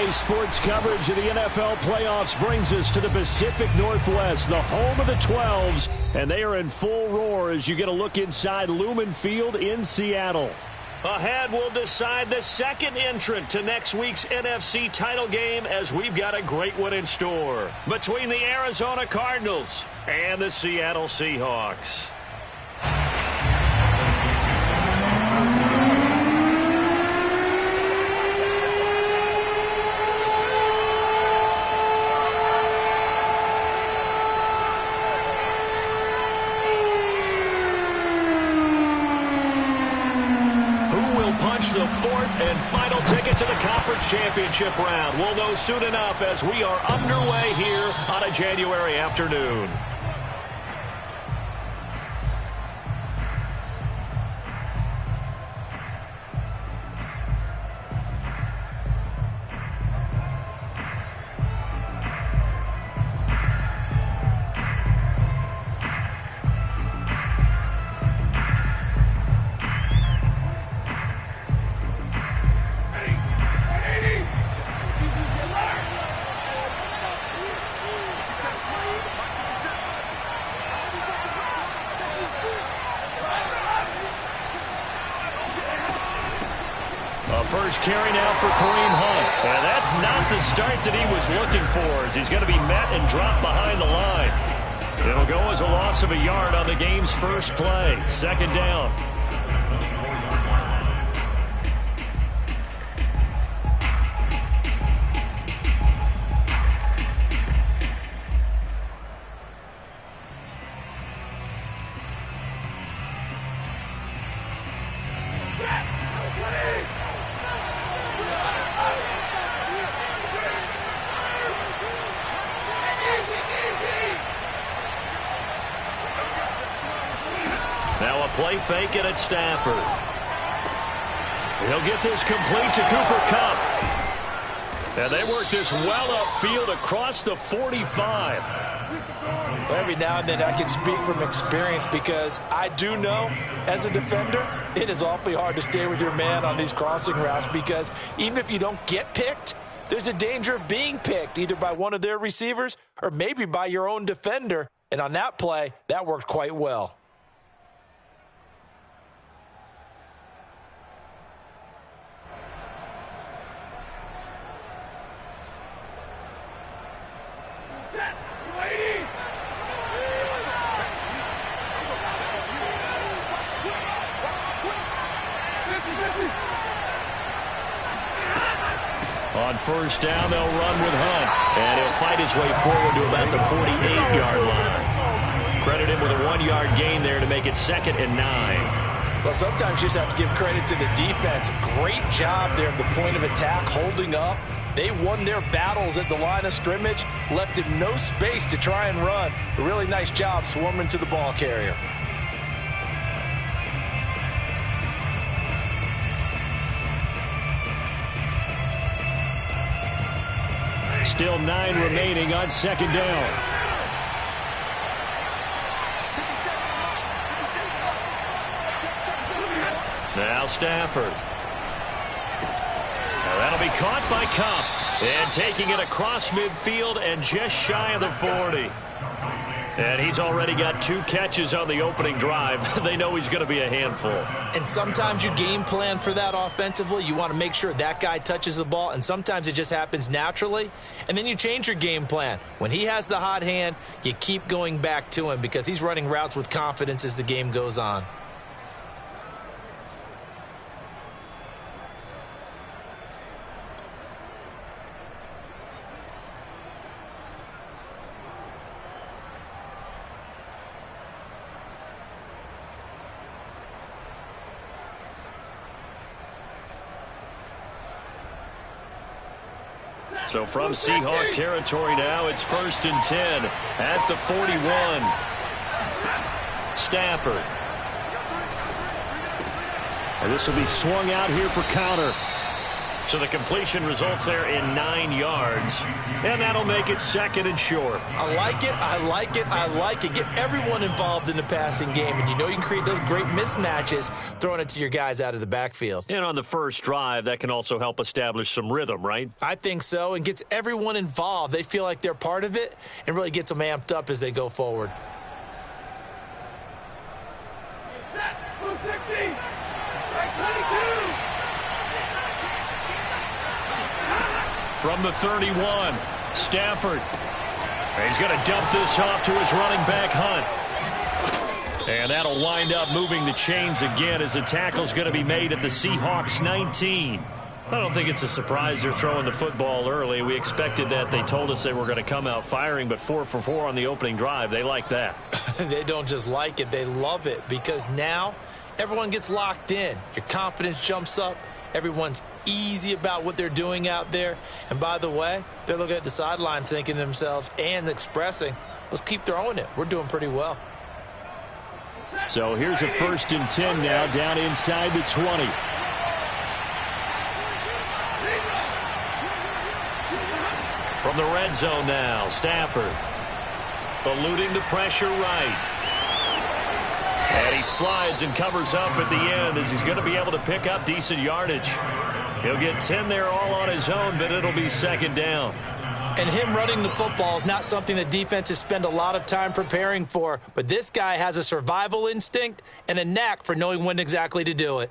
NBA sports coverage of the NFL playoffs brings us to the Pacific Northwest, the home of the 12s, and they are in full roar as you get a look inside Lumen Field in Seattle. Ahead, we'll decide the second entrant to next week's NFC title game as we've got a great one in store between the Arizona Cardinals and the Seattle Seahawks. The fourth and final ticket to the conference championship round. We'll know soon enough as we are underway here on a January afternoon. First carry now for Kareem Hunt. And that's not the start that he was looking for as he's going to be met and dropped behind the line. It'll go as a loss of a yard on the game's first play. Second down. Now a play fake it at Stafford. He'll get this complete to Cooper Kupp. And they work this well upfield across the 45. Every now and then I can speak from experience because I do know as a defender it is awfully hard to stay with your man on these crossing routes because even if you don't get picked, there's a danger of being picked either by one of their receivers or maybe by your own defender. And on that play, that worked quite well. On first down, they'll run with Hunt. And he'll fight his way forward to about the 48-yard line. Credit him with a 1-yard gain there to make it 2nd and 9. Well, sometimes you just have to give credit to the defense. Great job there at the point of attack, holding up. They won their battles at the line of scrimmage, left him no space to try and run. A really nice job swarming to the ball carrier. Still 9 remaining on second down. Now Stafford. Now that'll be caught by Kupp. And taking it across midfield and just shy of the 40. And he's already got 2 catches on the opening drive. They know he's going to be a handful. And sometimes you game plan for that offensively. You want to make sure that guy touches the ball, and sometimes it just happens naturally. And then you change your game plan. When he has the hot hand, you keep going back to him because he's running routes with confidence as the game goes on. So from Seahawk territory now, it's 1st and 10 at the 41. Stafford. And this will be swung out here for counter. So the completion results there in 9 yards, and that'll make it 2nd and short. I like it, I like it, I like it. Get everyone involved in the passing game, and you know you can create those great mismatches throwing it to your guys out of the backfield. And on the first drive, that can also help establish some rhythm, right? I think so, and gets everyone involved. They feel like they're part of it and really gets them amped up as they go forward. From the 31, Stafford. He's going to dump this off to his running back, Hunt. And that'll wind up moving the chains again as the tackle's going to be made at the Seahawks 19. I don't think it's a surprise they're throwing the football early. We expected that. They told us they were going to come out firing, but 4 for 4 on the opening drive. They like that. They don't just like it, they love it, because now everyone gets locked in. Your confidence jumps up. Everyone's easy about what they're doing out there. And by the way, they're looking at the sideline thinking to themselves and expressing, let's keep throwing it. We're doing pretty well. So here's a 1st and 10 now down inside the 20. From the red zone now, Stafford eluding the pressure right. And he slides and covers up at the end as he's going to be able to pick up decent yardage. He'll get 10 there all on his own, but it'll be 2nd down. And him running the football is not something that defenses spend a lot of time preparing for. But this guy has a survival instinct and a knack for knowing when exactly to do it.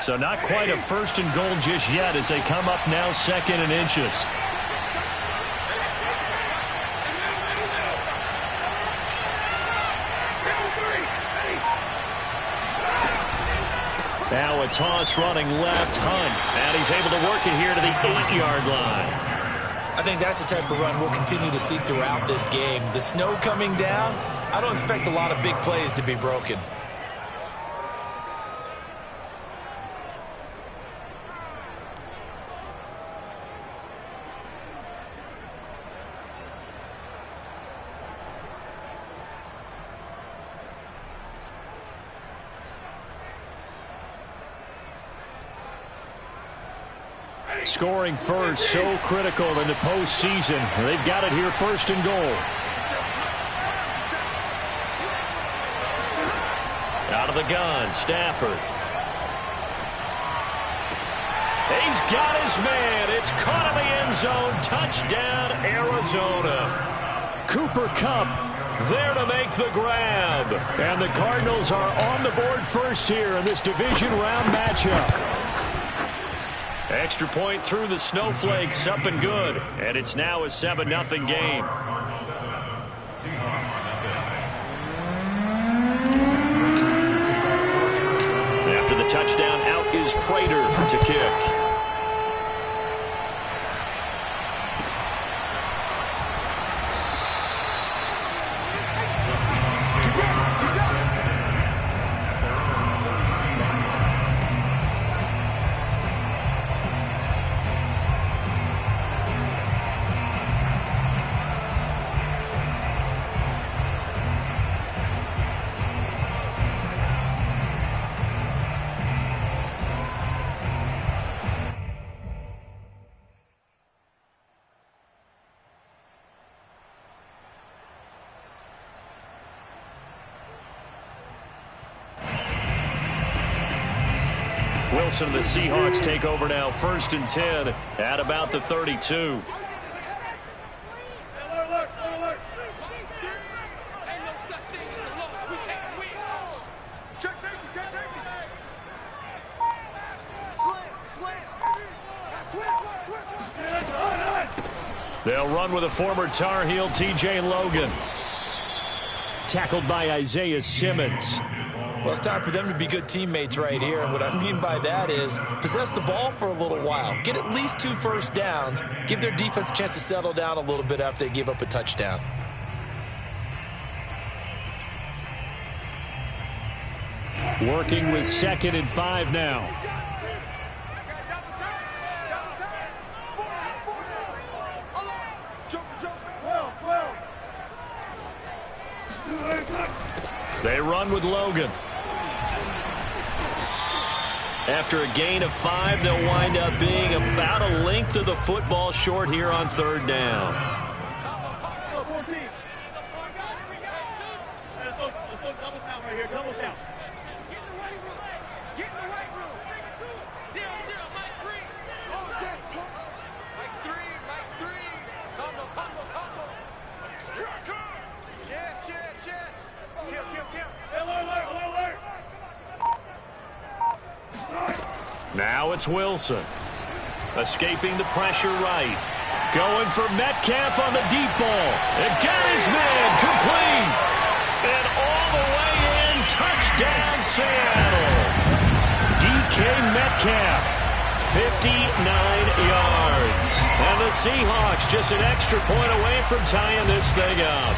So not quite a 1st and goal just yet as they come up now 2nd and inches. Now a toss running left, Hunt. And he's able to work it here to the 8-yard line. I think that's the type of run we'll continue to see throughout this game. The snow coming down, I don't expect a lot of big plays to be broken. Scoring first, so critical in the postseason. They've got it here 1st and goal. Out of the gun, Stafford. He's got his man. It's caught in the end zone. Touchdown, Arizona. Cooper Kupp there to make the grab. And the Cardinals are on the board first here in this division round matchup. Extra point through the snowflakes, up and good. And it's now a 7-0 game. After the touchdown, out is Prater to kick. Wilson and the Seahawks take over now, 1st and 10 at about the 32. They'll run with a former Tar Heel, T.J. Logan. Tackled by Isaiah Simmons. Well, it's time for them to be good teammates right here. And what I mean by that is possess the ball for a little while. Get at least 2 first downs. Give their defense a chance to settle down a little bit after they give up a touchdown. Working with 2nd and 5 now. They run with Logan. After a gain of 5, they'll wind up being about a length of the football short here on 3rd down. Now it's Wilson. Escaping the pressure right. Going for Metcalf on the deep ball. And got his man complete. And all the way in. Touchdown, Seattle. DK Metcalf. 59 yards. And the Seahawks just an extra point away from tying this thing up.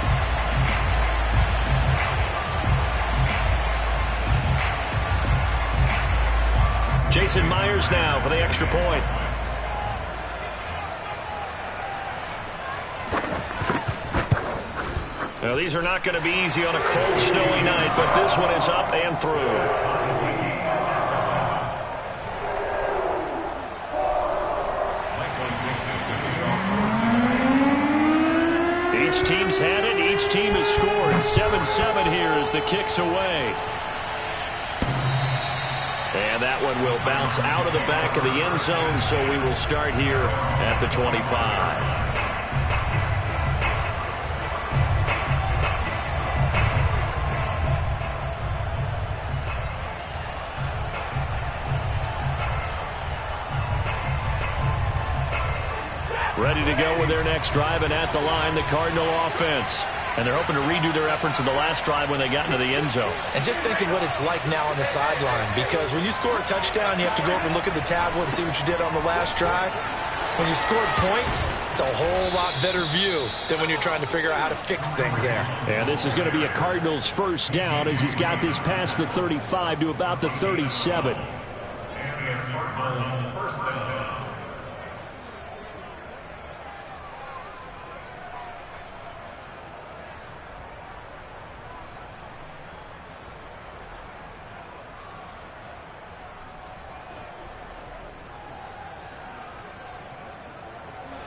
Jason Myers now for the extra point. Now, these are not going to be easy on a cold, snowy night, but this one is up and through. Each team's had it. Each team has scored. 7-7 here as the kick's away. And that one will bounce out of the back of the end zone, so we will start here at the 25. Ready to go with their next drive, and at the line, the Cardinal offense. And they're hoping to redo their efforts in the last drive when they got into the end zone. And just think of what it's like now on the sideline, because when you score a touchdown, you have to go over and look at the tablet and see what you did on the last drive. When you scored points, it's a whole lot better view than when you're trying to figure out how to fix things there. And this is going to be a Cardinals first down as he's got this past the 35 to about the 37.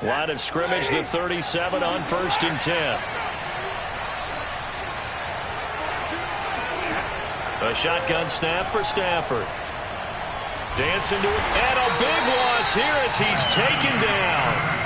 Line of scrimmage, the 37 on 1st and 10. A shotgun snap for Stafford. Dancing to it, and a big loss here as he's taken down.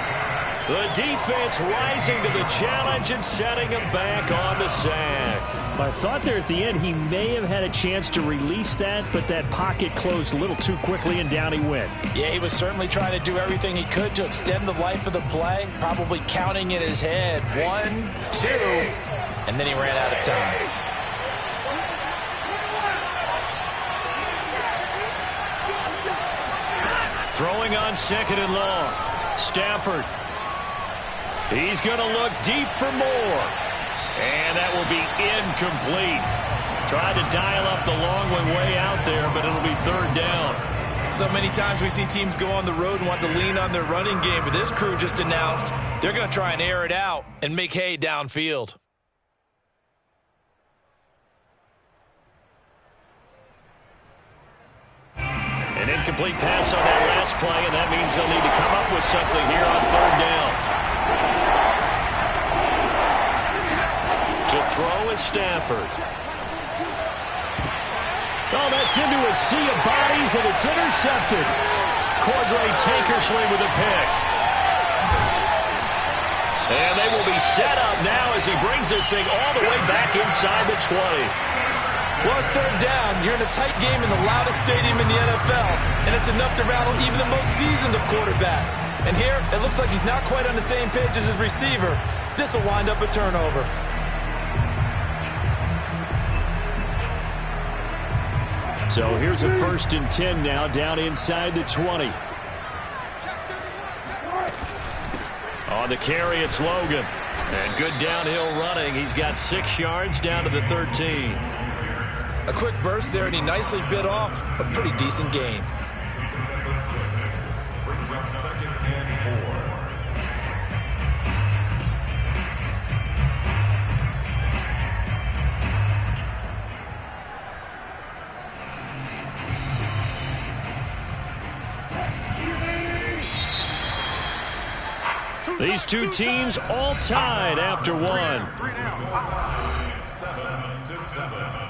The defense rising to the challenge and setting him back on the sack. I thought there at the end he may have had a chance to release that, but that pocket closed a little too quickly, and down he went. Yeah, he was certainly trying to do everything he could to extend the life of the play, probably counting in his head. 1, 2, and then he ran out of time. Throwing on 2nd and long. Stafford. He's going to look deep for more. And that will be incomplete. Tried to dial up the long one way out there, but it'll be 3rd down. So many times we see teams go on the road and want to lean on their running game, but this crew just announced they're going to try and air it out and make hay downfield. An incomplete pass on that last play, and that means they'll need to come up with something here on 3rd down. To throw is Stafford. Oh, that's into a sea of bodies, and it's intercepted. Cordray Tankersley with a pick. And they will be set up now as he brings this thing all the way back inside the 20. Well, it's 3rd down. You're in a tight game in the loudest stadium in the NFL, and it's enough to rattle even the most seasoned of quarterbacks. And here, it looks like he's not quite on the same page as his receiver. This will wind up a turnover. So here's a 1st and 10 now, down inside the 20. On the carry, it's Logan. And good downhill running. He's got 6 yards down to the 13. A quick burst there, and he nicely bit off a pretty decent gain. Brings up 2nd and 4. These two teams all tied after one. 7-7.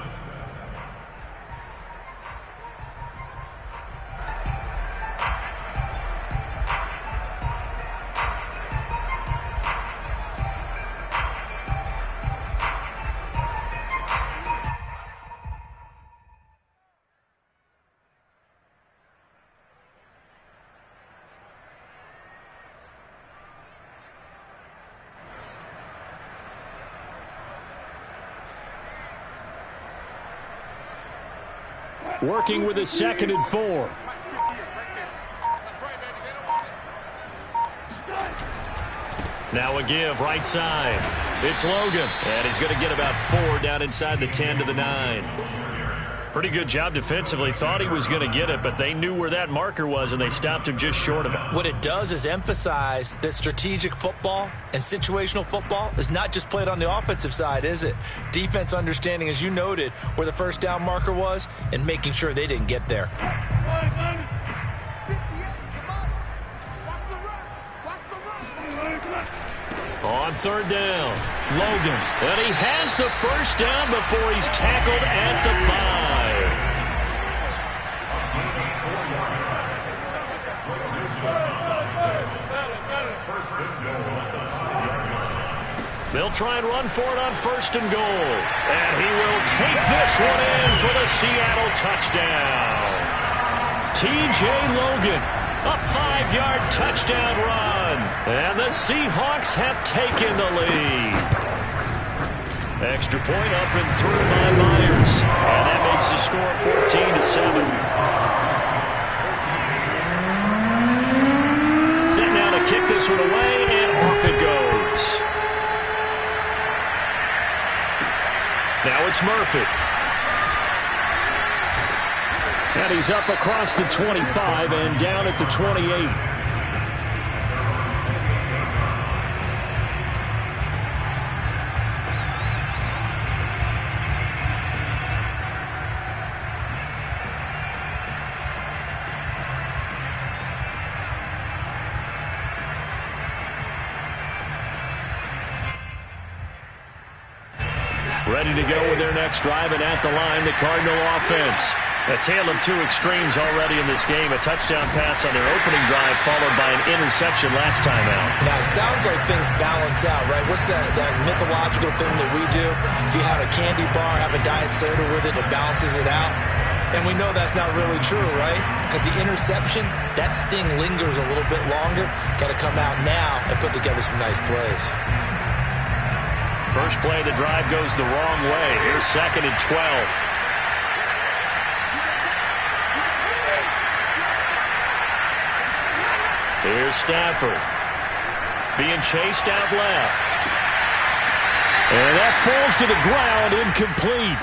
Working with a 2nd and 4. Now a give right side. It's Logan. And he's going to get about 4 down inside the 10 to the 9. Pretty good job defensively. Thought he was going to get it, but they knew where that marker was, and they stopped him just short of it. What it does is emphasize that strategic football and situational football is not just played on the offensive side, is it? Defense understanding, as you noted, where the first down marker was and making sure they didn't get there. On 3rd down, Logan. And he has the first down before he's tackled at the 5. They'll try and run for it on 1st and goal. And he will take this one in for the Seattle touchdown. T.J. Logan, a 5-yard touchdown run. And the Seahawks have taken the lead. Extra point up and through by Myers. And that makes the score 14-7. Set now to kick this one away, and off it goes. Now it's Murphy. And he's up across the 25 and down at the 28. Ready to go with their next drive, and at the line, the Cardinal offense. A tale of two extremes already in this game. A touchdown pass on their opening drive, followed by an interception last time out. Now, it sounds like things balance out, right? What's that mythological thing that we do? If you have a candy bar, have a diet soda with it, it balances it out. And we know that's not really true, right? Because the interception, that sting lingers a little bit longer. Got to come out now and put together some nice plays. First play of the drive goes the wrong way. Here's 2nd and 12. Here's Stafford. Being chased out left. And that falls to the ground, incomplete.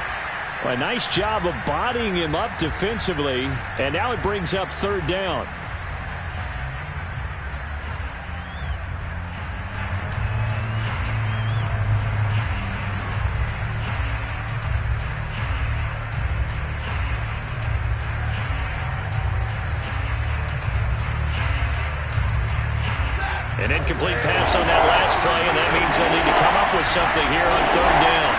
Well, a nice job of bodying him up defensively. And now it brings up 3rd down. An incomplete pass on that last play, and that means they'll need to come up with something here on 3rd down.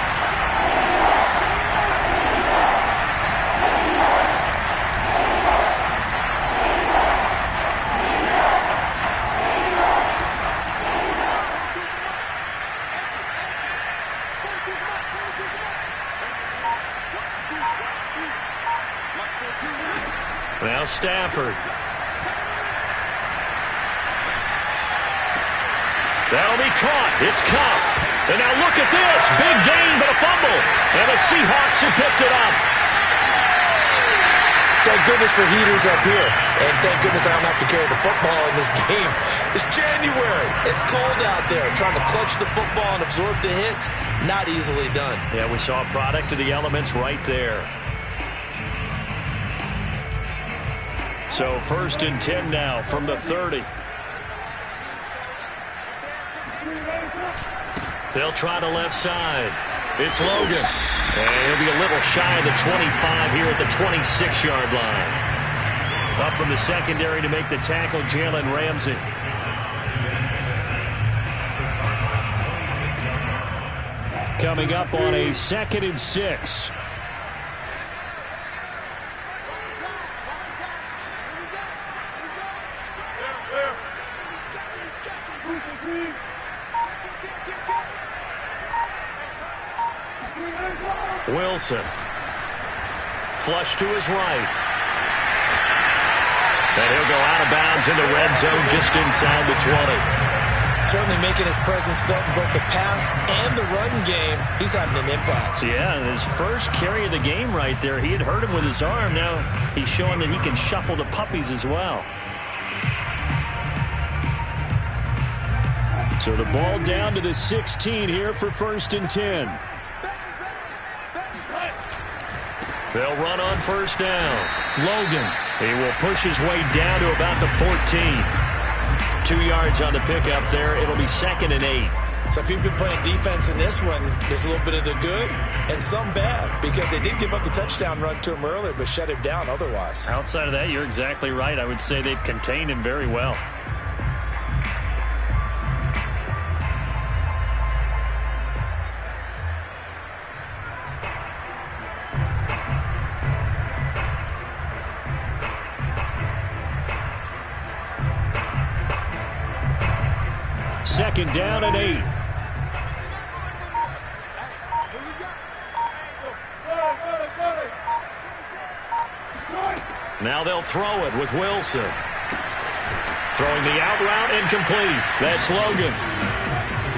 Now Stafford. That'll be caught. It's Cup. And now look at this. Big gain, but a fumble. And the Seahawks have picked it up. Thank goodness for heaters up here. And thank goodness I don't have to carry the football in this game. It's January. It's cold out there. Trying to clutch the football and absorb the hits, not easily done. Yeah, we saw a product of the elements right there. So 1st and 10 now from the 30. They'll try the left side. It's Logan. And he'll be a little shy of the 25 here at the 26-yard line. Up from the secondary to make the tackle, Jalen Ramsey. Coming up on a 2nd and 6. Wilson. Flush to his right. And he'll go out of bounds in the red zone just inside the 20. Certainly making his presence felt in both the pass and the run game. He's having an impact. Yeah, his first carry of the game right there. He had hurt him with his arm. Now he's showing that he can shuffle the puppies as well. So the ball down to the 16 here for 1st and 10. They'll run on 1st down. Logan. He will push his way down to about the 14. 2 yards on the pickup there. It'll be 2nd and 8. So if you've been playing defense in this one, there's a little bit of the good and some bad, because they did give up the touchdown run to him earlier but shut him down otherwise. Outside of that, you're exactly right. I would say they've contained him very well. Second down and 8. Now they'll throw it with Wilson. Throwing the out route, incomplete. That's Logan.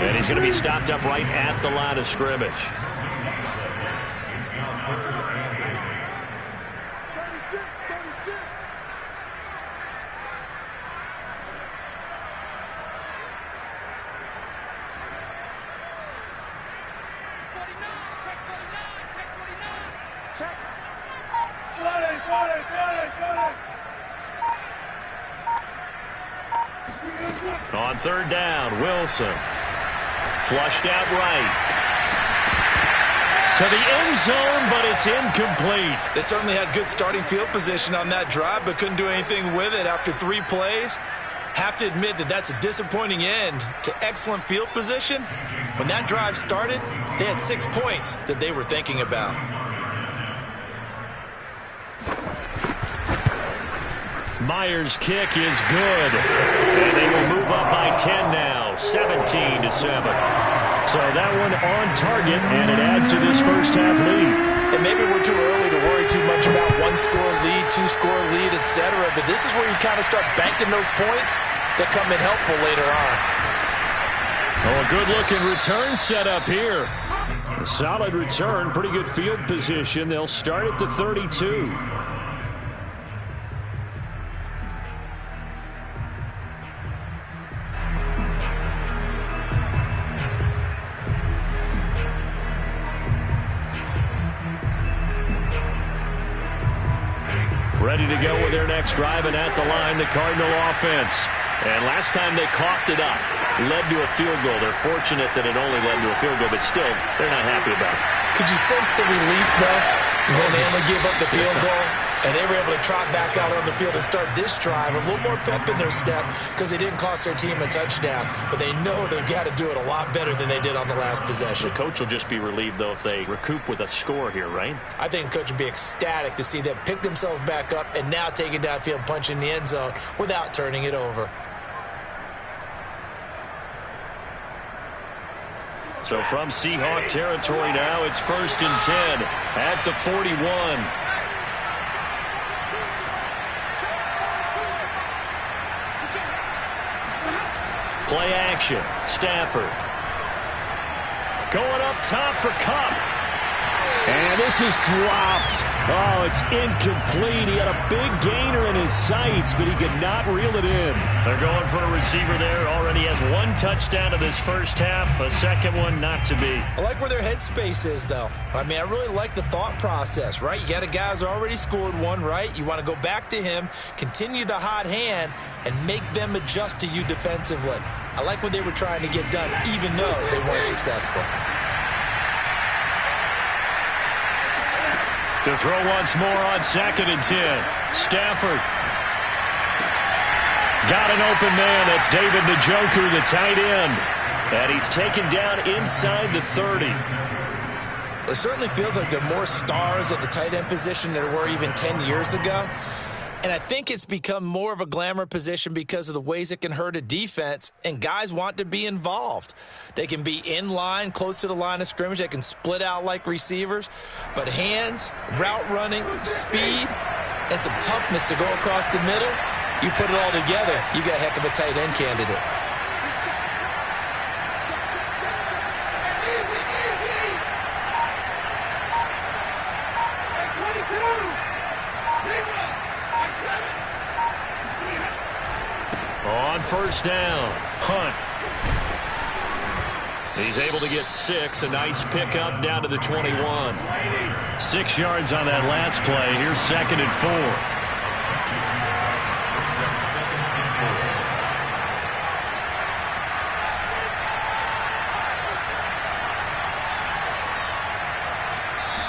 And he's going to be stopped up right at the line of scrimmage. On 3rd down, Wilson. Flushed out right. To the end zone, but it's incomplete. They certainly had good starting field position on that drive, but couldn't do anything with it after 3 plays. Have to admit that that's a disappointing end to excellent field position. When that drive started, they had 6 points that they were thinking about. Myers' kick is good. And they will move up by 10 now, 17-7. So that one on target, and it adds to this first half lead. And maybe we're too early to worry too much about 1-score lead, 2-score lead, etc. But this is where you kind of start banking those points that come in helpful later on. Oh, a good-looking return set up here. A solid return, pretty good field position. They'll start at the 32. Ready to go with their next drive, and at the line, the Cardinal offense. And last time they coughed it up, led to a field goal. They're fortunate that it only led to a field goal, but still, they're not happy about it. Could you sense the relief, though, when they only gave up the field goal? And they were able to trot back out on the field and start this drive. A little more pep in their step because they didn't cost their team a touchdown. But they know they've got to do it a lot better than they did on the last possession. The coach will just be relieved, though, if they recoup with a score here, right? I think the coach would be ecstatic to see them pick themselves back up and now take it downfield and punch in the end zone without turning it over. So from Seahawk territory now, it's 1st and 10 at the 41. Play action. Stafford. Going up top for Cup. And this is dropped. Oh, it's incomplete. He had a big gainer in his sights, but he could not reel it in. They're going for a receiver there. Already has 1 touchdown of this first half. A second one not to be. I like where their headspace is, though. I mean, I really like the thought process, right? You got a guy who's already scored 1, right? You want to go back to him, continue the hot hand, and make them adjust to you defensively. I like what they were trying to get done, even though they weren't successful. To throw once more on 2nd and 10. Stafford. Got an open man. That's David Njoku, the tight end. And he's taken down inside the 30. It certainly feels like there are more stars at the tight end position than there were even 10 years ago. And I think it's become more of a glamour position because of the ways it can hurt a defense, and guys want to be involved. They can be in line, close to the line of scrimmage. They can split out like receivers. But hands, route running, speed, and some toughness to go across the middle, you put it all together, you got a heck of a tight end candidate. On first down, Hunt. He's able to get 6. A nice pickup down to the 21. 6 yards on that last play. Here's 2nd and 4.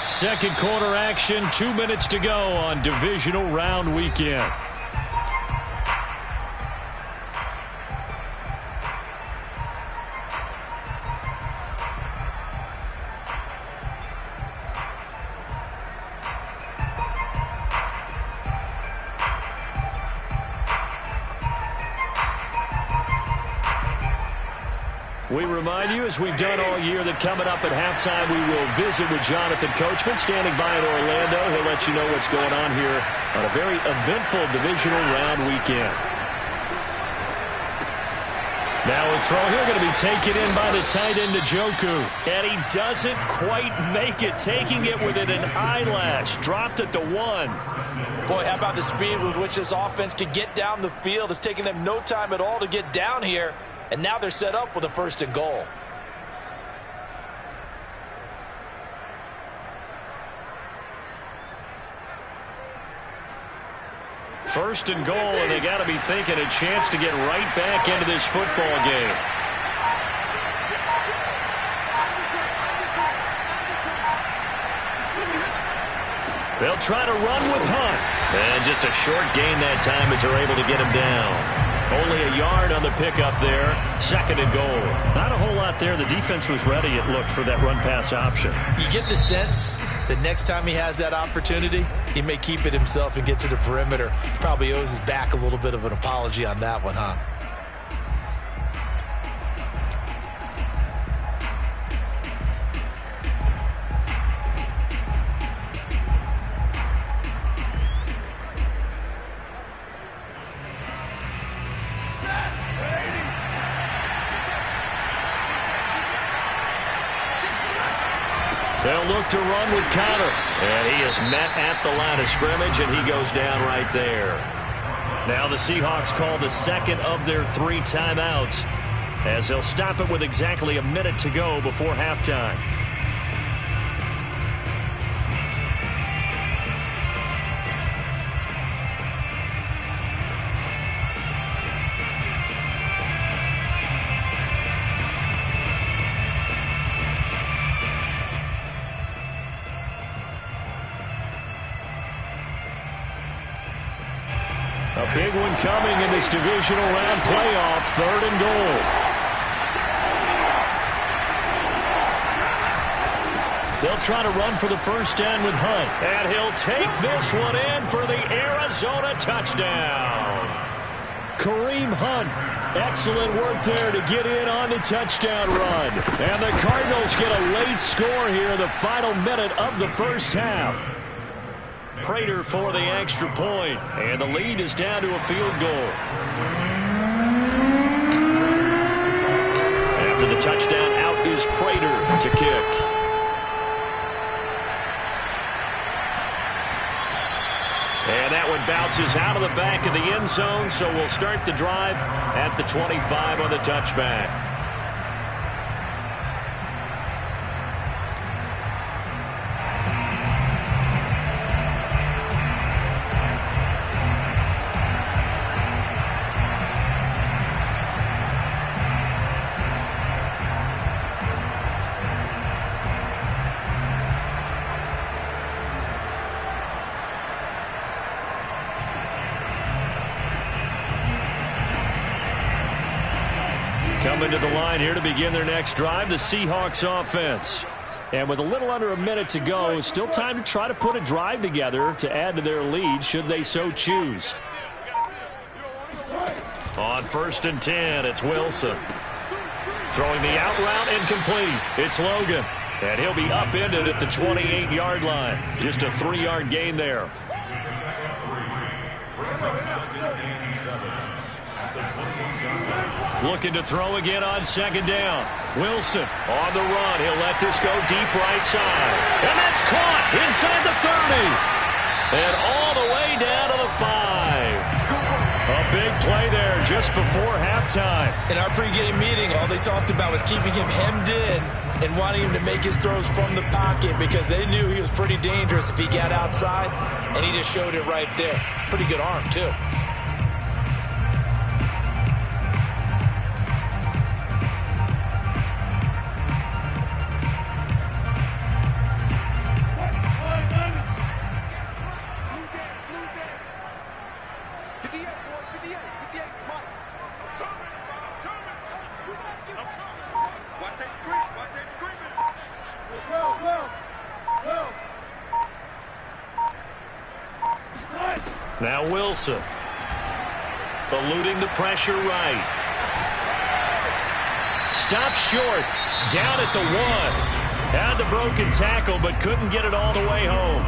Second quarter action, 2 minutes to go on divisional round weekend. We remind you, as we've done all year, that coming up at halftime, we will visit with Jonathan Coachman, standing by in Orlando. He'll let you know what's going on here on a very eventful divisional round weekend. Now a throw here going to be taken in by the tight end, Njoku. And he doesn't quite make it, taking it within an eyelash. Dropped at the 1. Boy, how about the speed with which this offense can get down the field? It's taken them no time at all to get down here. And now they're set up with a 1st and goal. First and goal, and they got to be thinking a chance to get right back into this football game. They'll try to run with Hunt. And just a short gain that time as they're able to get him down. Only a yard on the pickup there. 2nd and goal. Not a whole lot there. The defense was ready, it looked, for that run-pass option. You get the sense that next time he has that opportunity, he may keep it himself and get to the perimeter. Probably owes his back a little bit of an apology on that one, huh? They'll look to run with Connor. And he is met at the line of scrimmage, and he goes down right there. Now the Seahawks call the 2nd of their 3 timeouts, as they'll stop it with exactly a minute to go before halftime. A big one coming in this divisional round playoff. 3rd and goal. They'll try to run for the 1st down with Hunt. And he'll take this one in for the Arizona touchdown. Kareem Hunt. Excellent work there to get in on the touchdown run. And the Cardinals get a late score here in the final minute of the 1st half. Prater for the extra point, and the lead is down to a field goal. After the touchdown, out is Prater to kick. And that one bounces out of the back of the end zone, so we'll start the drive at the 25 on the touchback. Coming to the line here to begin their next drive, the Seahawks offense. And with a little under a minute to go, still time to try to put a drive together to add to their lead should they so choose. On 1st and 10, it's Wilson. Throwing the out route incomplete. It's Logan. And he'll be upended at the 28-yard line. Just a 3-yard gain there. Looking to throw again on 2nd down. Wilson on the run. He'll let this go deep right side. And that's caught inside the 30. And all the way down to the 5. A big play there just before halftime. In our pregame meeting, all they talked about was keeping him hemmed in and wanting him to make his throws from the pocket because they knew he was pretty dangerous if he got outside, and he just showed it right there. Pretty good arm, too. Now Wilson, eluding the pressure right. Stops short, down at the 1. Had the broken tackle, but couldn't get it all the way home.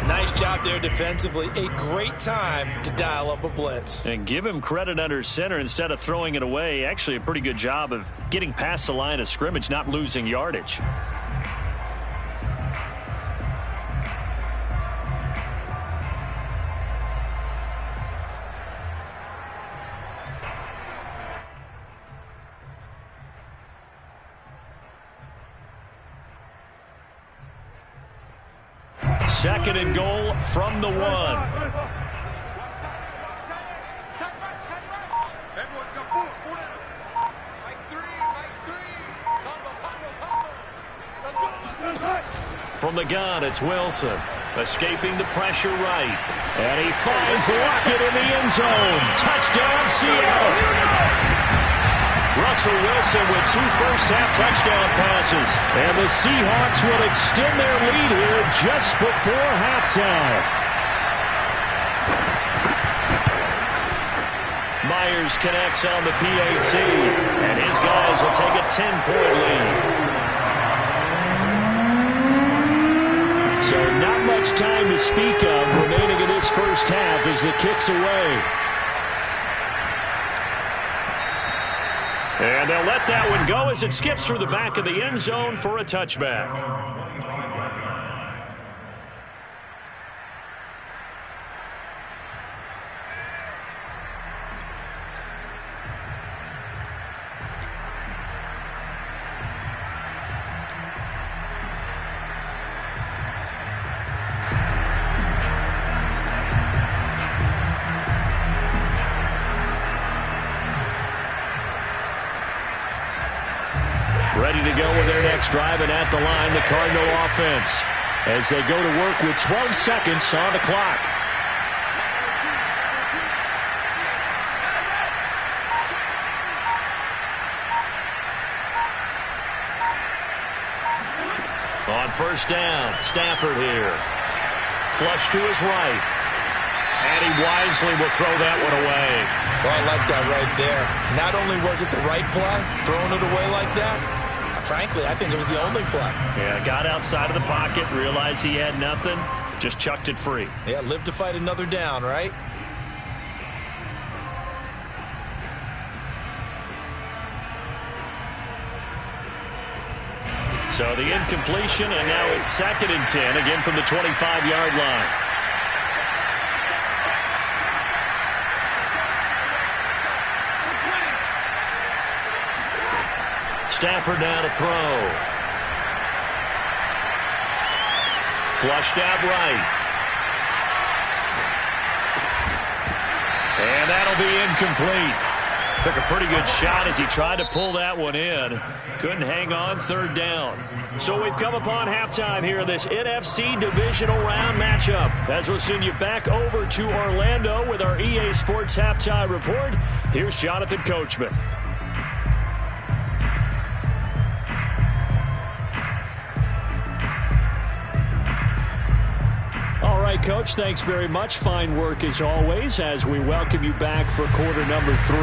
Nice job there defensively. A great time to dial up a blitz. And give him credit under center instead of throwing it away. Actually a pretty good job of getting past the line of scrimmage, not losing yardage. Second and goal from the 1. From the gun, it's Wilson. Escaping the pressure right. And he finds Lockett in the end zone. Touchdown, Seattle. Russell Wilson with 2 first-half touchdown passes. And the Seahawks will extend their lead here just before halftime. Myers connects on the PAT, and his guys will take a 10-point lead. So not much time to speak of remaining in this first half as the kick's away. And they'll let that one go as it skips through the back of the end zone for a touchback. Ready to go with their next drive, and at the line, the Cardinal offense, as they go to work with 12 seconds on the clock. On 1st down, Stafford here. Flush to his right. And he wisely will throw that one away. So I like that right there. Not only was it the right play, throwing it away like that, frankly, I think it was the only play. Yeah, got outside of the pocket, realized he had nothing, just chucked it free. Yeah, live to fight another down, right? So the incompletion, and now it's 2nd and 10, again from the 25-yard line. Stafford now to throw. Flushed out right. And that'll be incomplete. Took a pretty good shot as he tried to pull that one in. Couldn't hang on, 3rd down. So we've come upon halftime here in this NFC Divisional Round matchup. As we'll send you back over to Orlando with our EA Sports Halftime Report, here's Jonathan Coachman. right, Coach. Thanks very much. Fine work as always as we welcome you back for quarter number 3.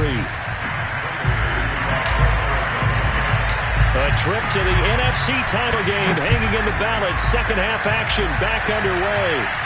A trip to the NFC title game hanging in the balance. Second half action back underway.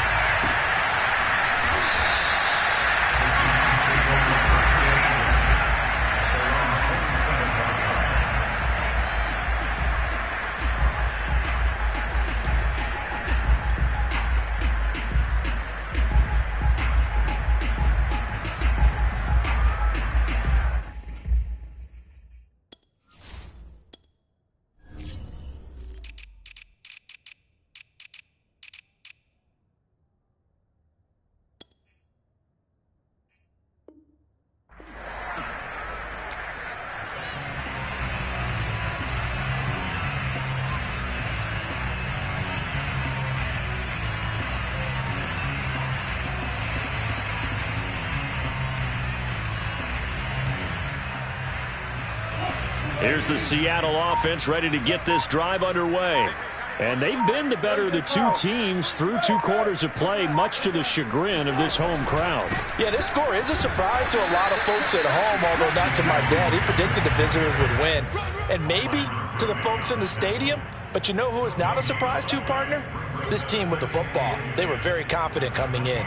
Here's the Seattle offense ready to get this drive underway. And they've been the better of the two teams through 2 quarters of play, much to the chagrin of this home crowd. Yeah, this score is a surprise to a lot of folks at home, although not to my dad. He predicted the visitors would win. And maybe to the folks in the stadium. But you know who is not a surprise to, partner? This team with the football. They were very confident coming in.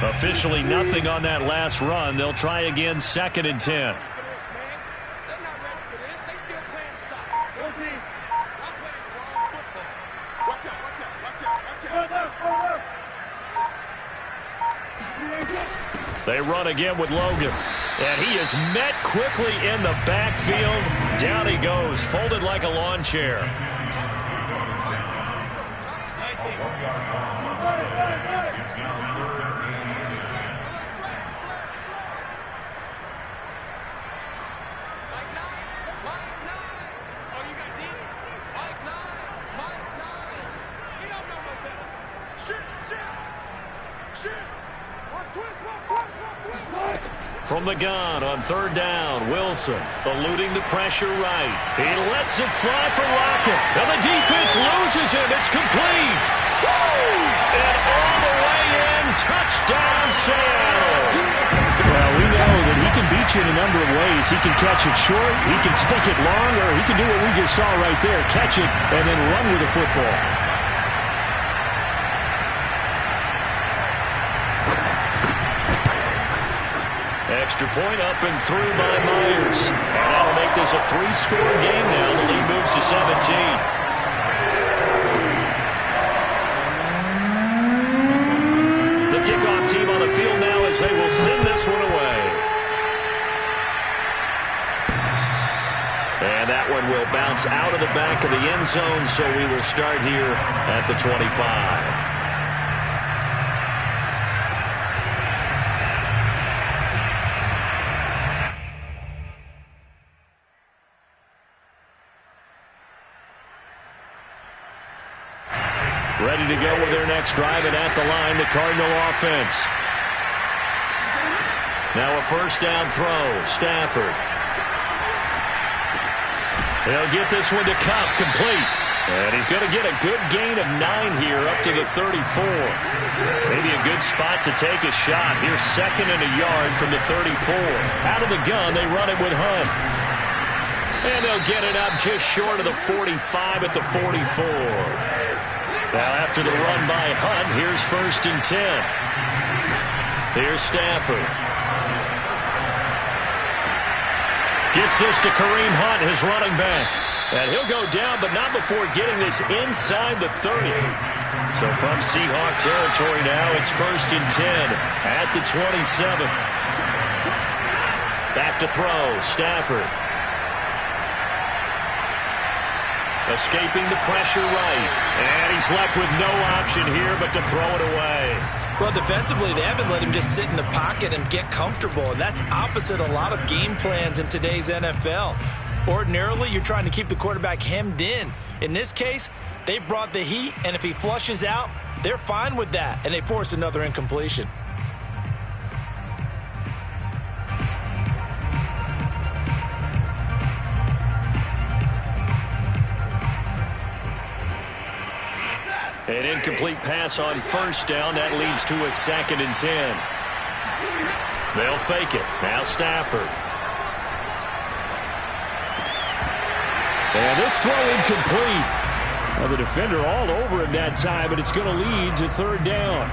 Officially nothing on that last run. They'll try again, 2nd and 10. They run again with Logan. And he is met quickly in the backfield. Down he goes, folded like a lawn chair. From the gun on 3rd down, Wilson eluding the pressure right. He lets it fly for Lockett. And the defense loses him. It's complete. And all the way in, touchdown Seattle. Well, we know that he can beat you in a number of ways. He can catch it short, he can take it long, or he can do what we just saw right there, catch it and then run with the football. Extra point up and through by Myers. And that'll make this a 3-score game now. The lead moves to 17. The kickoff team on the field now as they will send this one away. And that one will bounce out of the back of the end zone, so we will start here at the 25. Ready to go with their next drive, and at the line, the Cardinal offense. Now a 1st down throw, Stafford. He'll get this one to Cup, complete. And he's going to get a good gain of 9 here, up to the 34. Maybe a good spot to take a shot. Here's 2nd and a yard from the 34. Out of the gun, they run it with Hunt. And they'll get it up just short of the 45 at the 44. Now after the run by Hunt, here's 1st and 10. Here's Stafford. Gets this to Kareem Hunt, his running back. And he'll go down, but not before getting this inside the 30. So from Seahawk territory now, it's 1st and 10 at the 27. Back to throw, Stafford. Escaping the pressure right. And he's left with no option here but to throw it away. Well, defensively, they haven't let him just sit in the pocket and get comfortable. And that's opposite a lot of game plans in today's NFL. Ordinarily, you're trying to keep the quarterback hemmed in. In this case, they brought the heat, and if he flushes out, they're fine with that, and they force another incompletion. An incomplete pass on first down. That leads to a 2nd and 10. They'll fake it. Now Stafford. And this throw incomplete. Well, the defender all over him that time, but it's going to lead to 3rd down.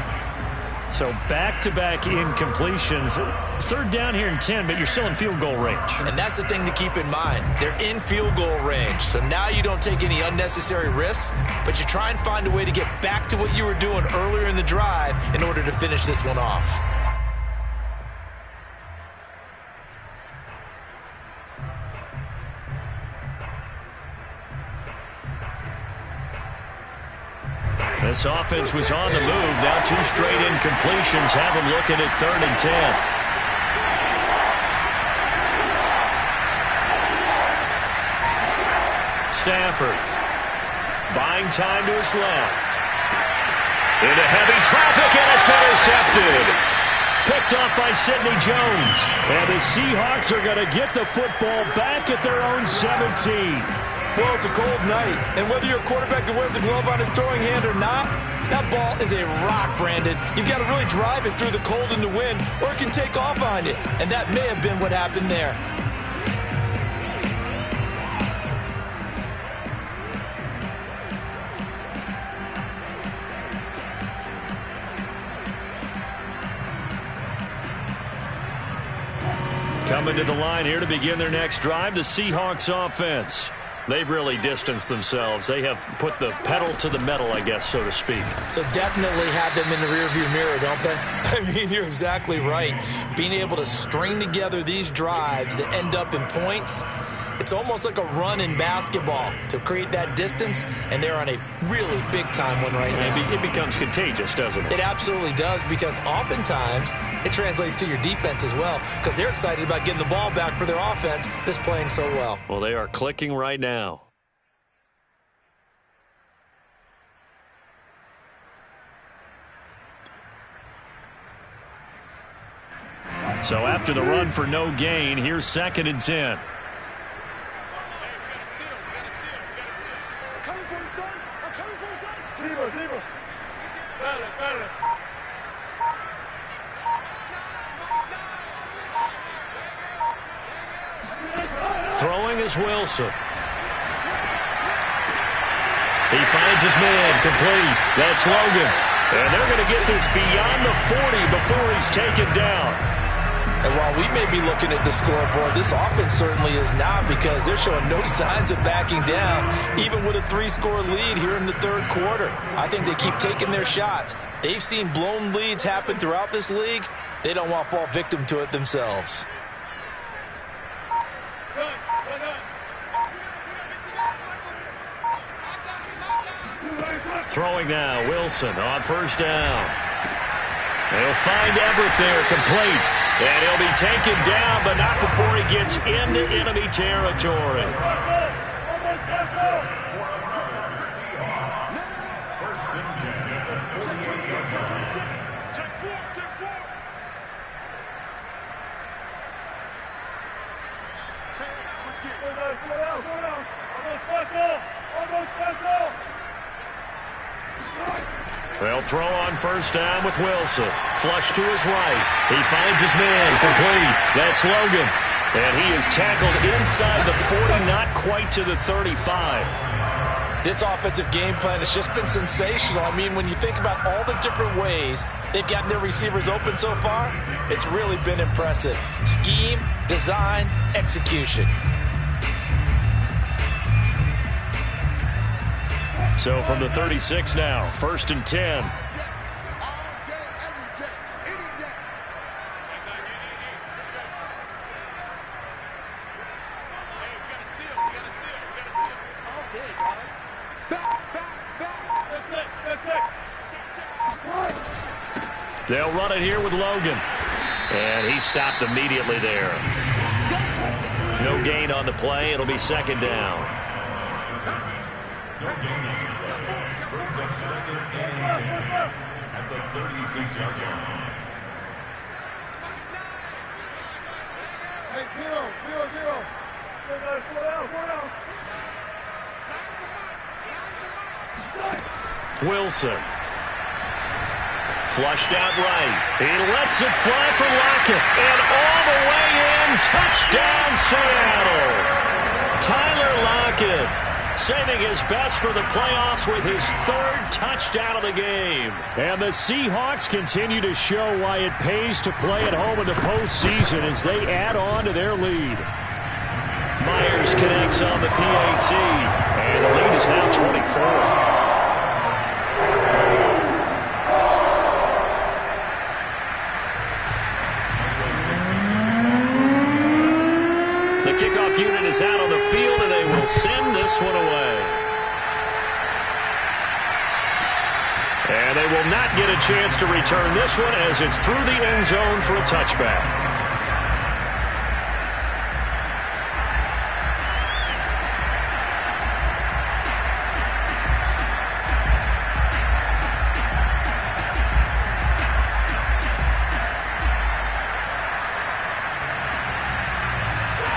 So back-to-back incompletions. 3rd down here in 10, but you're still in field goal range. And that's the thing to keep in mind. They're in field goal range. So now you don't take any unnecessary risks, but you try and find a way to get back to what you were doing earlier in the drive in order to finish this one off. This offense was on the move. Now 2 straight incompletions have them looking at 3rd and 10. Stafford buying time to his left. Into heavy traffic, and it's intercepted. Picked off by Sidney Jones. And the Seahawks are going to get the football back at their own 17. Well, it's a cold night, and whether you're a quarterback that wears a glove on his throwing hand or not, that ball is a rock, Brandon. You've got to really drive it through the cold and the wind, or it can take off on you, and that may have been what happened there. Coming to the line here to begin their next drive, the Seahawks offense. They've really distanced themselves. They have put the pedal to the metal, I guess, so to speak. So definitely have them in the rearview mirror, don't they? I mean, you're exactly right. Being able to string together these drives that end up in points, it's almost like a run in basketball to create that distance, and they're on a really big-time one right now. It becomes contagious, doesn't it? It absolutely does, because oftentimes it translates to your defense as well, because they're excited about getting the ball back for their offense that's playing so well. Well, they are clicking right now. So after the run for no gain, here's 2nd and 10. Throwing is Wilson. He finds his man complete. That's Logan. And they're going to get this beyond the 40 before he's taken down. And while we may be looking at the scoreboard, this offense certainly is not, because they're showing no signs of backing down, even with a 3-score lead here in the 3rd quarter. I think they keep taking their shots. They've seen blown leads happen throughout this league. They don't want to fall victim to it themselves. Throwing now, Wilson on first down. They'll find Everett there, complete. And he'll be taken down, but not before he gets into enemy territory. They'll throw on first down with Wilson. Flush to his right. He finds his man complete. That's Logan. And he is tackled inside the 40, not quite to the 35. This offensive game plan has just been sensational. I mean, when you think about all the different ways they've gotten their receivers open so far, it's really been impressive. Scheme, design, execution. So from the 36 now, 1st and 10. They'll run it here with Logan. And he stopped immediately there. No gain on the play. It'll be second down. No gain on the play. Brings up second and 10 at the 36-yard line. Hey, zero. Four down. Wilson. Flushed out right. He lets it fly for Lockett. And all the way in. Touchdown, Seattle. Tyler Lockett saving his best for the playoffs with his third touchdown of the game. And the Seahawks continue to show why it pays to play at home in the postseason as they add on to their lead. Myers connects on the PAT. And the lead is now 24. Kickoff unit is out on the field, and they will send this one away. And they will not get a chance to return this one as it's through the end zone for a touchback.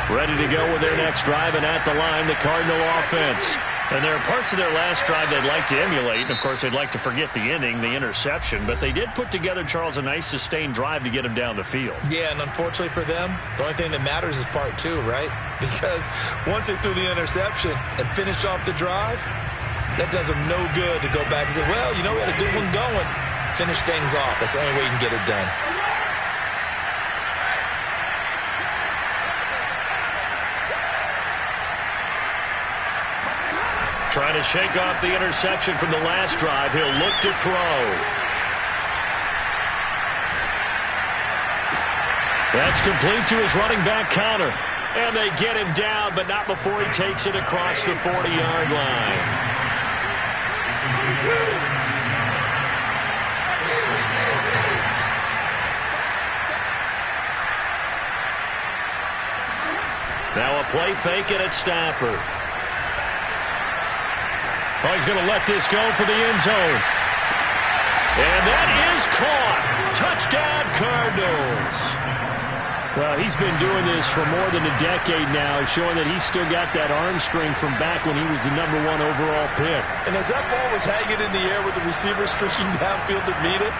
Ready to go with their next drive, and at the line, the Cardinal offense. And there are parts of their last drive they'd like to emulate. And, of course, they'd like to forget the inning, the interception. But they did put together, Charles, a nice sustained drive to get him down the field. Yeah, and unfortunately for them, the only thing that matters is part two, right? Because once they threw the interception and finished off the drive, that does them no good to go back and say, well, you know, we had a good one going. Finish things off. That's the only way you can get it done. Trying to shake off the interception from the last drive. He'll look to throw. That's complete to his running back Connor. And they get him down, but not before he takes it across the 40-yard line. Now a play fake it at Stafford. Oh, he's going to let this go for the end zone. And that is caught. Touchdown, Cardinals. Well, he's been doing this for more than a decade now, showing that he's still got that arm strength from back when he was the #1 overall pick. And as that ball was hanging in the air with the receiver streaking downfield to meet it,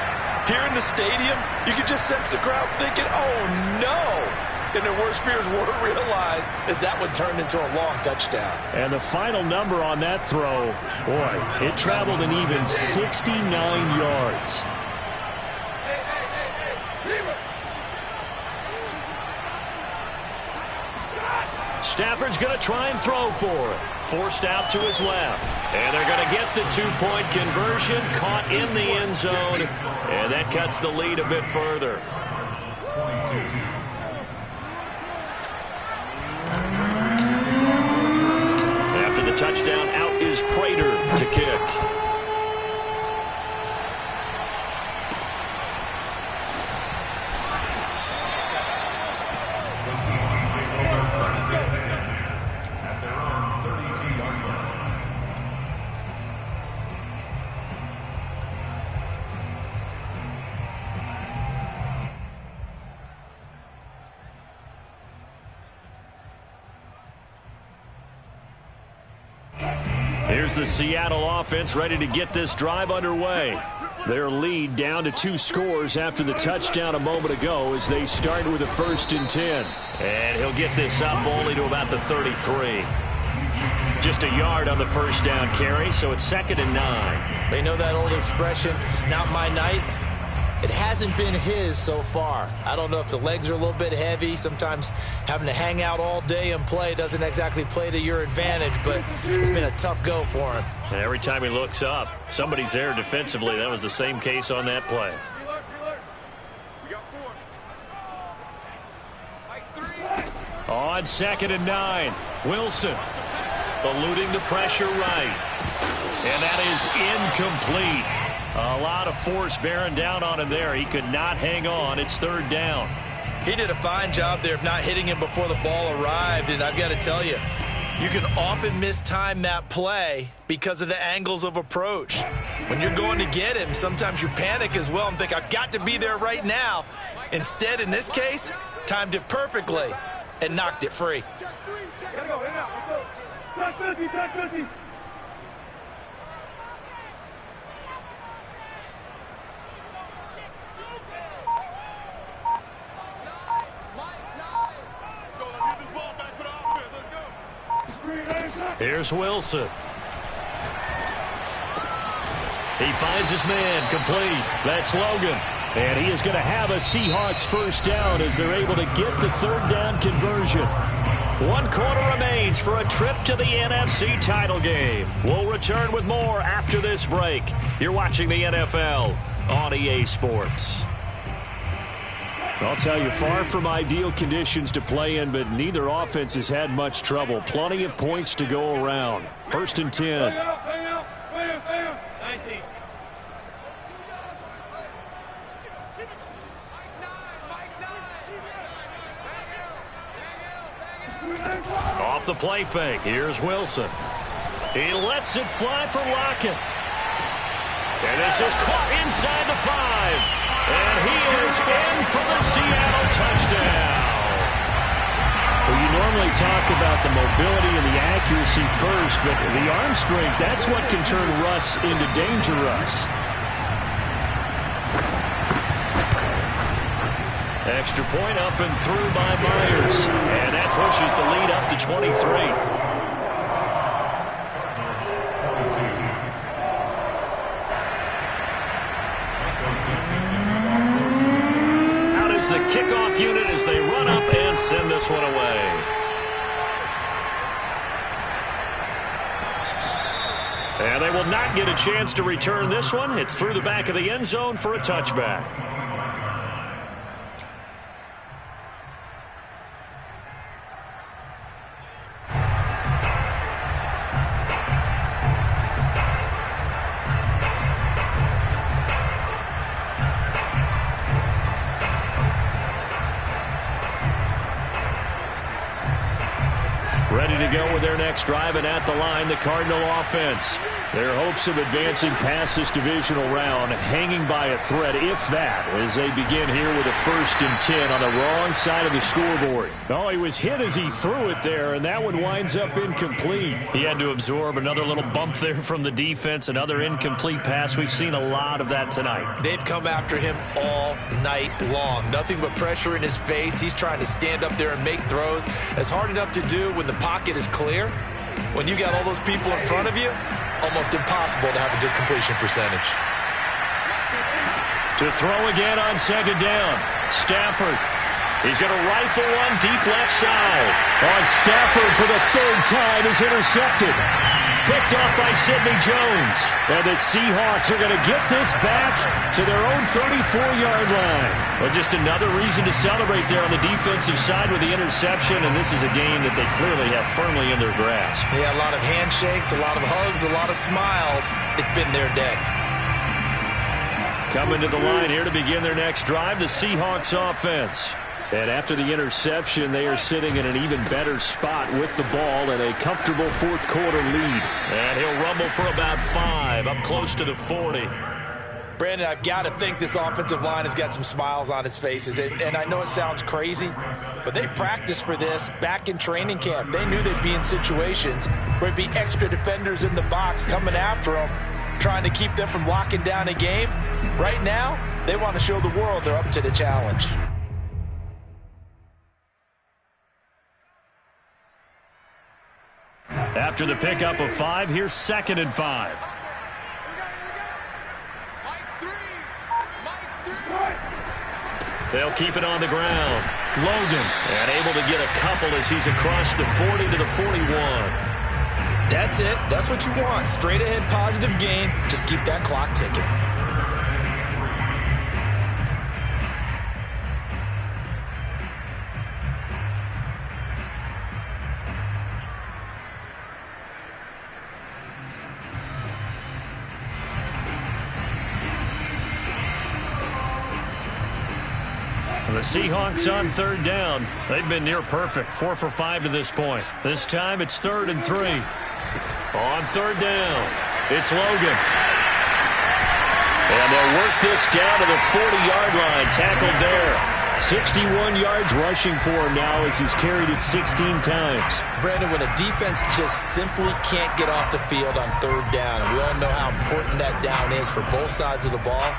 here in the stadium, you could just sense the crowd thinking, oh, no. And their worst fears were realized as that one turned into a long touchdown. And the final number on that throw, boy, it traveled an even 69 yards. Stafford's going to try and throw for it. Forced out to his left. And they're going to get the two-point conversion, caught in the end zone. And that cuts the lead a bit further. 22. After the touchdown, out is Prater to kick. The Seahawks take over first and 10 at their own 32-yard line. Here's the Seattle offense ready to get this drive underway. Their lead down to 2 scores after the touchdown a moment ago as they start with a 1st and 10. And he'll get this up only to about the 33. Just a yard on the first down carry, so it's 2nd and 9. They know that old expression, it's not my night. It hasn't been his so far. I don't know if the legs are a little bit heavy. Sometimes having to hang out all day and play doesn't exactly play to your advantage, but it's been a tough go for him. And every time he looks up, somebody's there defensively. That was the same case on that play. We got 4. On 2nd and 9, Wilson eluding the pressure right. And that is incomplete. A lot of force bearing down on him there. He could not hang on. It's 3rd down. He did a fine job there of not hitting him before the ball arrived, and I've got to tell you, you can often mistime that play because of the angles of approach. When you're going to get him, sometimes you panic as well and think, I've got to be there right now. Instead, in this case, timed it perfectly and knocked it free. Gotta go, in and out, let's go. Tack 50. Let's go, let's get this ball back for the offense, let's go. Here's Wilson. He finds his man, complete. That's Logan. And he is going to have a Seahawks first down as they're able to get the third down conversion. 1 quarter remains for a trip to the NFC title game. We'll return with more after this break. You're watching the NFL on EA Sports. I'll tell you, far from ideal conditions to play in, but neither offense has had much trouble. Plenty of points to go around. 1st and 10. Off the play fake. Here's Wilson. He lets it fly for Lockett. And this is caught inside the 5. And he is in for the Seattle touchdown. Well, you normally talk about the mobility and the accuracy first, but the arm strength, that's what can turn Russ into Danger Russ. Extra point up and through by Myers. And that pushes the lead up to 23. Out is the kickoff unit as they run up and send this one away. And they will not get a chance to return this one. It's through the back of the end zone for a touchback. Ready to go with their next drive, and at the line, the Cardinal offense. Their hopes of advancing past this divisional round hanging by a thread, if that, as they begin here with a 1st and 10 on the wrong side of the scoreboard. Oh, he was hit as he threw it there, and that one winds up incomplete. He had to absorb another little bump there from the defense, another incomplete pass. We've seen a lot of that tonight. They've come after him all night long. Nothing but pressure in his face. He's trying to stand up there and make throws. It's hard enough to do when the pocket is clear. When you got all those people in front of you, almost impossible to have a good completion percentage. To throw again on 2nd down. Stafford. He's going to rifle one deep left side. On Stafford for the 3rd time is intercepted. Picked off by Sidney Jones. And the Seahawks are going to get this back to their own 34-yard line. Well, just another reason to celebrate there on the defensive side with the interception, and this is a game that they clearly have firmly in their grasp. Yeah, a lot of handshakes, a lot of hugs, a lot of smiles. It's been their day. Coming to the line here to begin their next drive, the Seahawks offense. And after the interception, they are sitting in an even better spot with the ball and a comfortable 4th quarter lead. And he'll rumble for about 5, up close to the 40. Brandon, I've got to think this offensive line has got some smiles on its faces. And I know it sounds crazy, but they practiced for this back in training camp. They knew they'd be in situations where it'd be extra defenders in the box coming after them, trying to keep them from locking down a game. Right now, they want to show the world they're up to the challenge. After the pickup of 5, here's 2nd and 5. They'll keep it on the ground. Logan, and able to get a couple as he's across the 40 to the 41. That's it. That's what you want. Straight ahead positive gain. Just keep that clock ticking. The Seahawks on third down. They've been near perfect, 4 for 5 to this point. This time it's 3rd and 3. On third down, it's Logan. And they'll work this down to the 40-yard line, tackled there. 61 yards rushing for him now as he's carried it 16 times. Brandon, when a defense just simply can't get off the field on third down, and we all know how important that down is for both sides of the ball,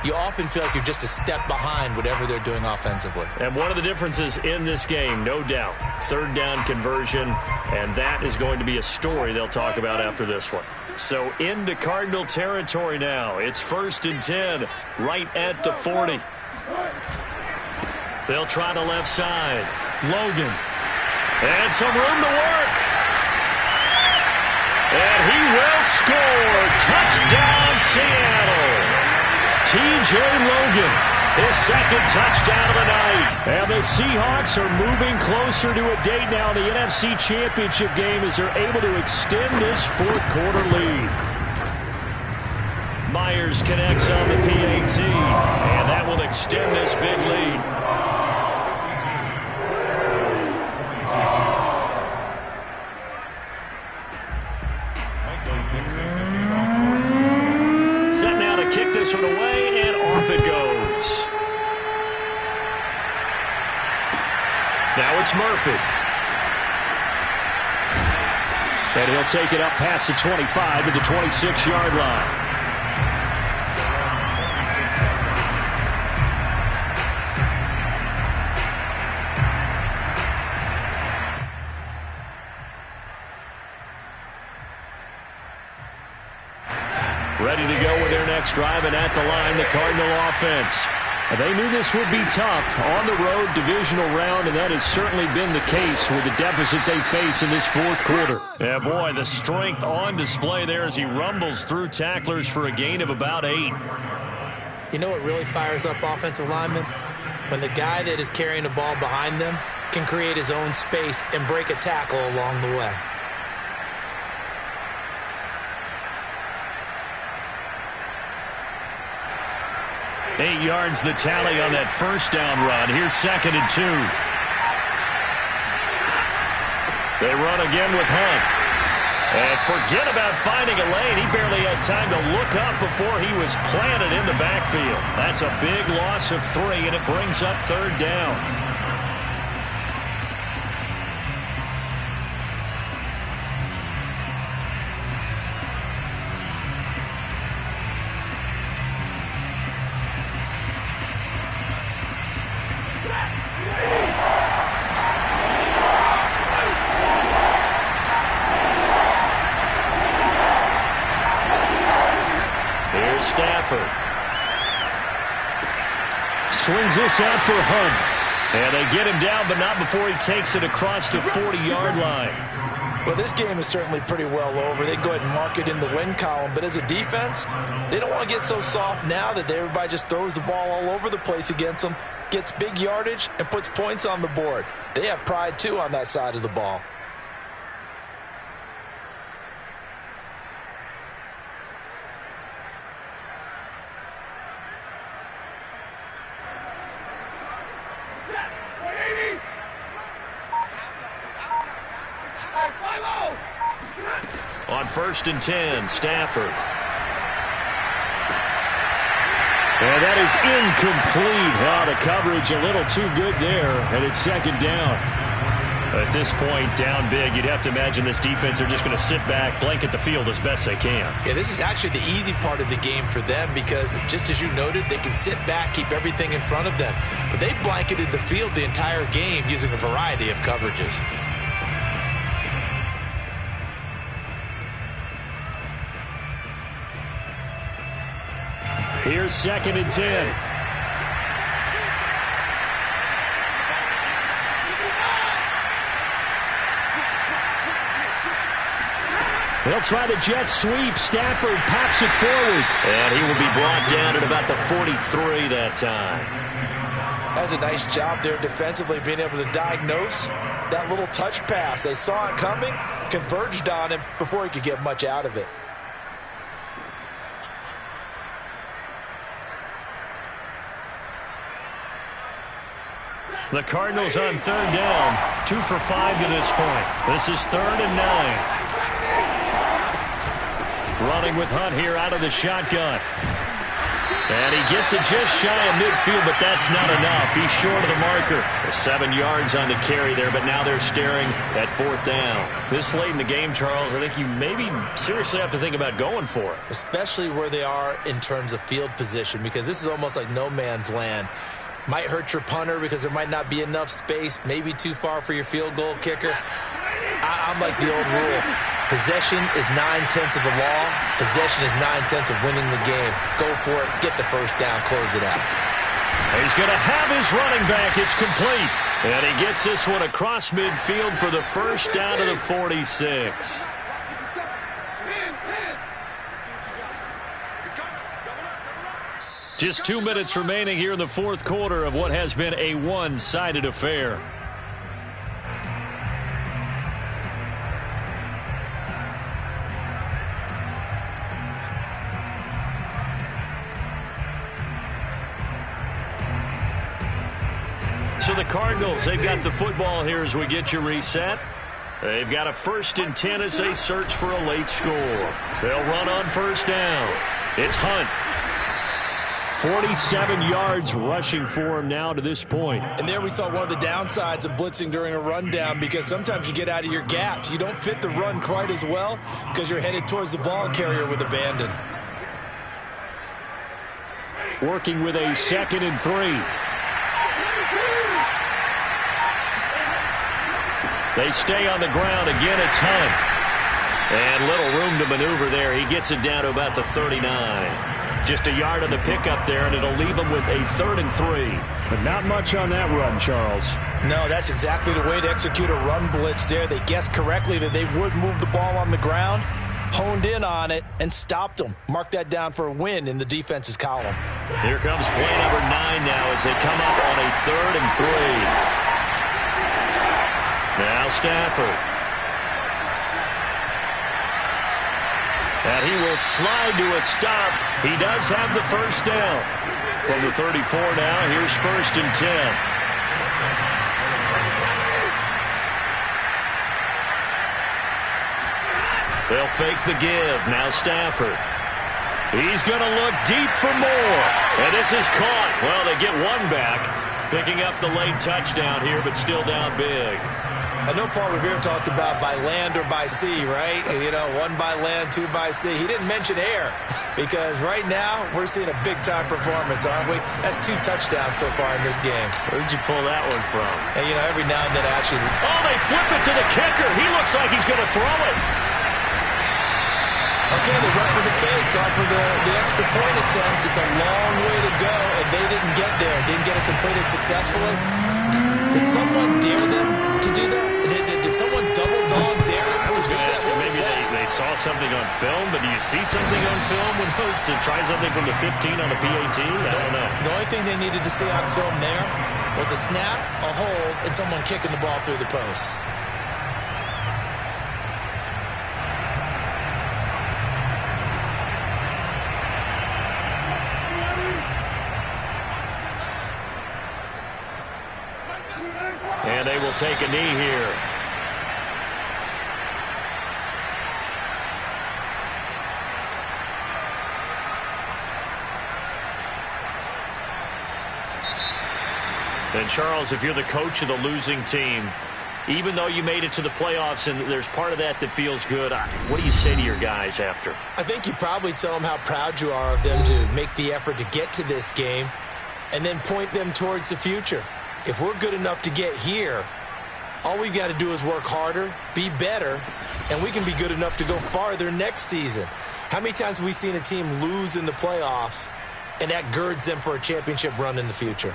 you often feel like you're just a step behind whatever they're doing offensively. And one of the differences in this game, no doubt, third down conversion, and that is going to be a story they'll talk about after this one. So into Cardinal territory now. It's 1st and 10, right at the 40. They'll try the left side. Logan. And some room to work. And he will score. Touchdown, Seattle. T.J. Logan, his 2nd touchdown of the night. And the Seahawks are moving closer to a date now in the NFC Championship game as they're able to extend this 4th quarter lead. Myers connects on the PAT, and that will extend this big lead. Set now to kick this one away, and off it goes. Now it's Murphy. And he'll take it up past the 25 to the 26-yard line. Ready to go with their next drive, and at the line, the Cardinal offense. They knew this would be tough on the road divisional round, and that has certainly been the case with the deficit they face in this 4th quarter. Yeah, boy, the strength on display there as he rumbles through tacklers for a gain of about 8. You know what really fires up offensive linemen? When the guy that is carrying the ball behind them can create his own space and break a tackle along the way. Eight yards the tally on that first down run. Here's 2nd and 2. They run again with Hunt. And forget about finding a lane. He barely had time to look up before he was planted in the backfield. That's a big loss of 3, and it brings up 3rd down. Stafford. Swings this out for Hunt. And they get him down, but not before he takes it across the 40-yard line. Well, this game is certainly pretty well over. They can go ahead and mark it in the win column. But as a defense, they don't want to get so soft now that everybody just throws the ball all over the place against them, gets big yardage, and puts points on the board. They have pride, too, on that side of the ball. On 1st and 10, Stafford. And that is incomplete. The coverage a little too good there, and it's 2nd down. At this point, down big, you'd have to imagine this defense, they're just going to sit back, blanket the field as best they can. Yeah, this is actually the easy part of the game for them because, just as you noted, they can sit back, keep everything in front of them. But they blanketed the field the entire game using a variety of coverages. Here's 2nd and 10. They'll try the jet sweep. Stafford pops it forward. And he will be brought down at about the 43 that time. That's a nice job there defensively, being able to diagnose that little touch pass. They saw it coming, converged on him before he could get much out of it. The Cardinals on third down. 2 for 5 to this point. This is 3rd and 9. Running with Hunt here out of the shotgun. And he gets it just shy of midfield, but that's not enough. He's short of the marker. 7 yards on the carry there, but now they're staring at 4th down. This late in the game, Charles, I think you maybe seriously have to think about going for it. Especially where they are in terms of field position, because this is almost like no man's land. Might hurt your punter because there might not be enough space, maybe too far for your field goal kicker. I'm like the old rule. Possession is 9/10 of the law. Possession is 9/10 of winning the game. Go for it. Get the first down. Close it out. He's going to have his running back. It's complete. And he gets this one across midfield for the first down to the 46. Just 2 minutes remaining here in the 4th quarter of what has been a one-sided affair. So the Cardinals, they've got the football here as we get you reset. They've got a 1st and 10 as they search for a late score. They'll run on first down. It's Hunt. 47 yards rushing for him now to this point. And there we saw one of the downsides of blitzing during a rundown, because sometimes you get out of your gaps. You don't fit the run quite as well because you're headed towards the ball carrier with abandon. Working with a 2nd and 3. They stay on the ground. Again, it's Hunt. And little room to maneuver there. He gets it down to about the 39. Just a yard on the pickup there, and it'll leave him with a 3rd and 3. But not much on that run, Charles. No, that's exactly the way to execute a run blitz there. They guessed correctly that they would move the ball on the ground, honed in on it, and stopped them. Mark that down for a win in the defense's column. Here comes play number 9 now as they come up on a 3rd and 3. Now Stafford. And he will slide to a stop. He does have the first down. From the 34 now, here's 1st and 10. They'll fake the give. Now Stafford. He's going to look deep for more. And this is caught. Well, they get one back. Picking up the late touchdown here, but still down big. I know Paul Revere talked about by land or by sea, right? You know, 1 by land, 2 by sea. He didn't mention air, because right now we're seeing a big-time performance, aren't we? That's 2 touchdowns so far in this game. Where'd you pull that one from? And, you know, every now and then actually... Oh, they flip it to the kicker. He looks like he's going to throw it. Okay, they went for the fake, off for the extra point attempt. It's a long way to go, and they didn't get there. Didn't get it completed successfully. Did someone dare them to do that? Did someone double dog dare them to do that? Maybe they saw something on film, but do you see something on film when those to try something from the 15 on the PAT? I don't know. The only thing they needed to see on film there was a snap, a hold, and someone kicking the ball through the post. And they will take a knee here. And Charles, if you're the coach of the losing team, even though you made it to the playoffs and there's part of that feels good, what do you say to your guys after? I think you probably tell them how proud you are of them to make the effort to get to this game, and then point them towards the future. If we're good enough to get here, all we've got to do is work harder, be better, and we can be good enough to go farther next season. How many times have we seen a team lose in the playoffs, and that girds them for a championship run in the future?